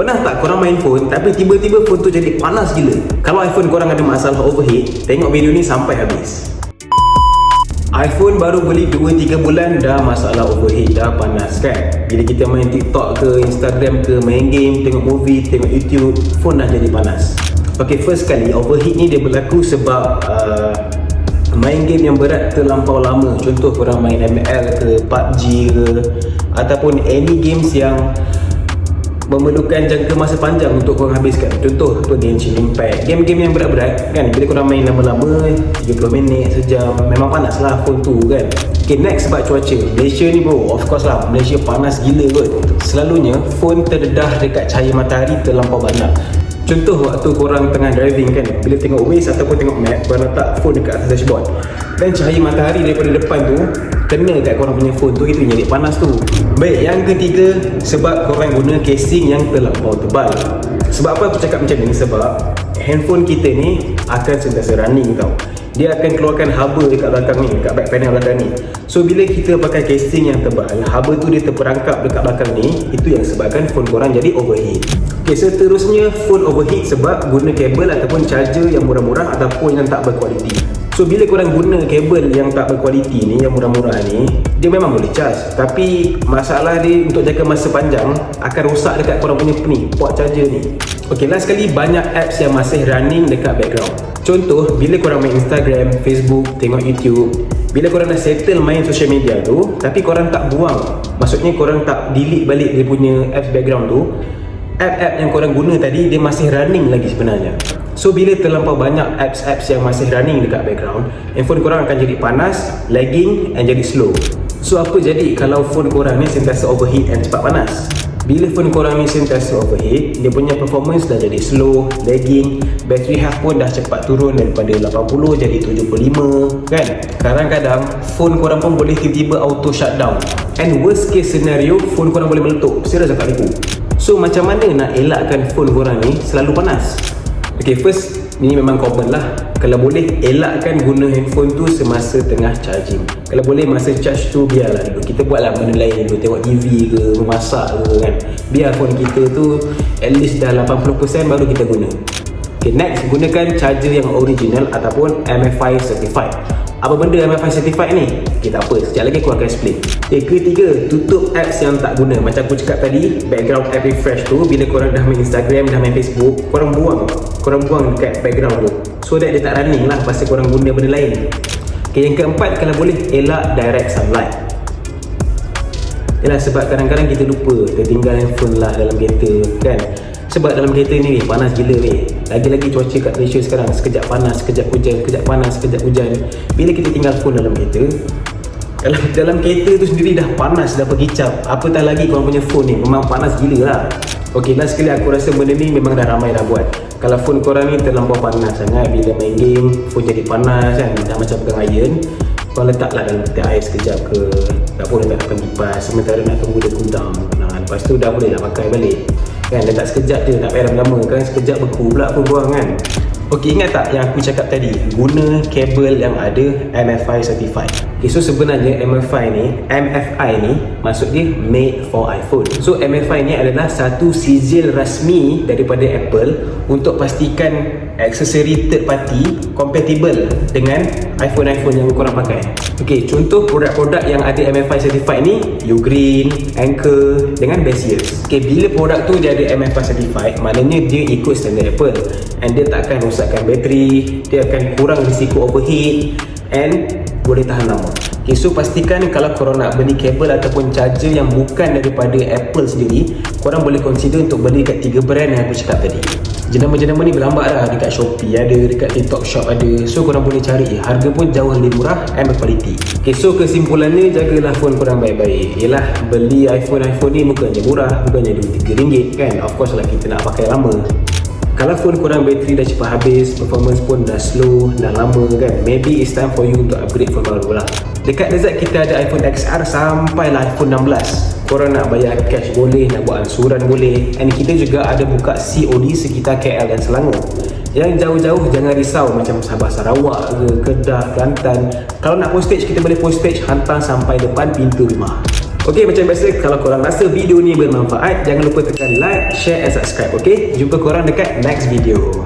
Pernah tak korang main phone tapi tiba-tiba phone tu jadi panas gila? Kalau iPhone korang ada masalah overheat, tengok video ni sampai habis. iPhone baru beli 2-3 bulan dah masalah overheat, dah panas kan? Bila kita main TikTok ke, Instagram ke, main game, tengok movie, tengok YouTube, phone dah jadi panas. Okay, first kali overheat ni dia berlaku sebab main game yang berat terlampau lama. Contoh korang main ML ke, PUBG ke, ataupun any games yang memerlukan jangka masa panjang untuk korang habiskan. Contoh tu Genshin Impact, game-game yang berat-berat kan, bila korang main lama-lama 30 minit, sejam, memang panas lah phone tu kan. Okay, next sebab cuaca. Malaysia ni bro, of course lah, Malaysia panas gila kot. Selalunya phone terdedah dekat cahaya matahari terlampau banyak. Contoh waktu korang tengah driving kan, bila tengok Waze ataupun tengok map, korang letak phone dekat atas dashboard dan cahaya matahari daripada depan tu kena kat korang punya phone tu, itu jadi panas tu. Baik, yang ketiga, sebab korang guna casing yang terlampau tebal. Sebab apa aku cakap macam ni? Sebab handphone kita ni akan sentiasa running tau. Dia akan keluarkan haba dekat belakang ni, dekat back panel belakang ni. So bila kita pakai casing yang tebal, haba tu dia terperangkap dekat belakang ni, itu yang sebabkan phone korang jadi overheat. Okay, seterusnya phone overheat sebab guna kabel ataupun charger yang murah-murah ataupun yang tak berkualiti. So bila korang guna kabel yang tak berkualiti ni, yang murah-murah ni, dia memang boleh charge, tapi masalah dia untuk jangka masa panjang akan rosak dekat korang punya port charger ni. Okay, last sekali, banyak apps yang masih running dekat background. Contoh, bila korang main Instagram, Facebook, tengok YouTube, bila korang dah settle main social media tu, tapi korang tak buang, maksudnya korang tak delete balik dia punya apps background tu, app-app yang korang guna tadi dia masih running lagi sebenarnya. So bila terlampau banyak apps-apps yang masih running dekat background, handphone korang akan jadi panas, lagging and jadi slow. So apa jadi kalau phone korang ni sentiasa overheat dan cepat panas? Bila phone korang ni sentiasa overheat, dia punya performance dah jadi slow, lagging, battery health pun dah cepat turun daripada 80 jadi 75 kan. Kadang-kadang phone korang pun boleh tiba-tiba auto shutdown, and worst case scenario, phone korang boleh meletup. Serius cakap ni. So macam mana nak elakkan phone korang ni selalu panas? Okay, first, ini memang common lah. Kalau boleh, elakkan guna handphone tu semasa tengah charging. Kalau boleh, masa charge tu biarlah dulu. Kita buatlah benda lain dulu, tengok TV ke, memasak ke kan. Biar phone kita tu at least dah 80% baru kita guna. Okay, next, gunakan charger yang original ataupun MFI certified. Apa benda MFI certified ni? Okay, tak apa, sekejap lagi aku akan explain. Okay, ketiga, tutup apps yang tak guna. Macam aku cakap tadi, background app refresh tu, bila korang dah main Instagram, dah main Facebook, korang buang dekat background tu, so that dia tak running lah pasal korang guna benda lain. Okay, yang keempat, kalau boleh elak direct sunlight. Yalah, sebab kadang-kadang kita lupa tertinggal handphone lah dalam kereta kan. Sebab dalam kereta ni panas gila weh. Lagi-lagi cuaca kat Malaysia sekarang, sekejap panas, sekejap hujan, sekejap panas, sekejap hujan. Bila kita tinggal phone dalam kereta, dalam kereta tu sendiri dah panas, dah berkicap, apatah lagi korang punya phone ni, memang panas gila lah. Okay, last sekali aku rasa benda ni memang dah ramai dah buat. Kalau phone korang ni terlampau panas sangat, bila main game, phone jadi panas kan, dah macam pegang iron, korang letaklah dalam peti air sekejap ke, tak pun letak depan kipas, sementara nak tunggu dia cool down. Nah, lepas tu dah boleh lah pakai balik kan, letak sekejap je, tak payah lama-lama kan, sekejap beku pula pun korang kan. Okay, ingat tak yang aku cakap tadi, guna kabel yang ada MFI certified. Okay, so sebenarnya MFI ni maksud dia made for iPhone. So MFI ni adalah satu sijil rasmi daripada Apple untuk pastikan aksesori third party compatible dengan iPhone yang korang pakai. Okay, contoh produk-produk yang ada MFI certified ni, Ugreen, Anchor dengan Best Years. Okay, bila produk tu dia ada MFI certified, maknanya dia ikut standard Apple, and dia tak akan rosakkan bateri, dia akan kurang risiko overheat and boleh tahan lama. Okay, so pastikan kalau korang nak beli kabel ataupun charger yang bukan daripada Apple sendiri, korang boleh consider untuk beli kat 3 brand yang aku cakap tadi. Jenama-jenama ni berlambat lah, dekat Shopee ada, dekat TikTok Shop ada, so korang boleh cari, harga pun jauh lebih murah and berkualiti. Okay, so kesimpulannya, jagalah phone korang baik-baik. Yelah, beli iPhone ni bukannya murah, bukannya RM23 kan, of course lah kita nak pakai lama. Kalau phone korang bateri dah cepat habis, performance pun dah slow, dah lama kan, maybe it's time for you untuk upgrade phone baru lah. Dekat Lazard kita ada iPhone XR sampailah iPhone 16. Korang nak bayar cash boleh, nak buat ansuran boleh, and kita juga ada buka COD sekitar KL dan Selangor. Yang jauh-jauh jangan risau, macam Sabah Sarawak ke, Kedah, Kelantan. Kalau nak postage, kita boleh postage hantar sampai depan pintu rumah. Okey, macam biasa, kalau korang rasa video ni bermanfaat, jangan lupa tekan like, share and subscribe. Okey, jumpa korang dekat next video.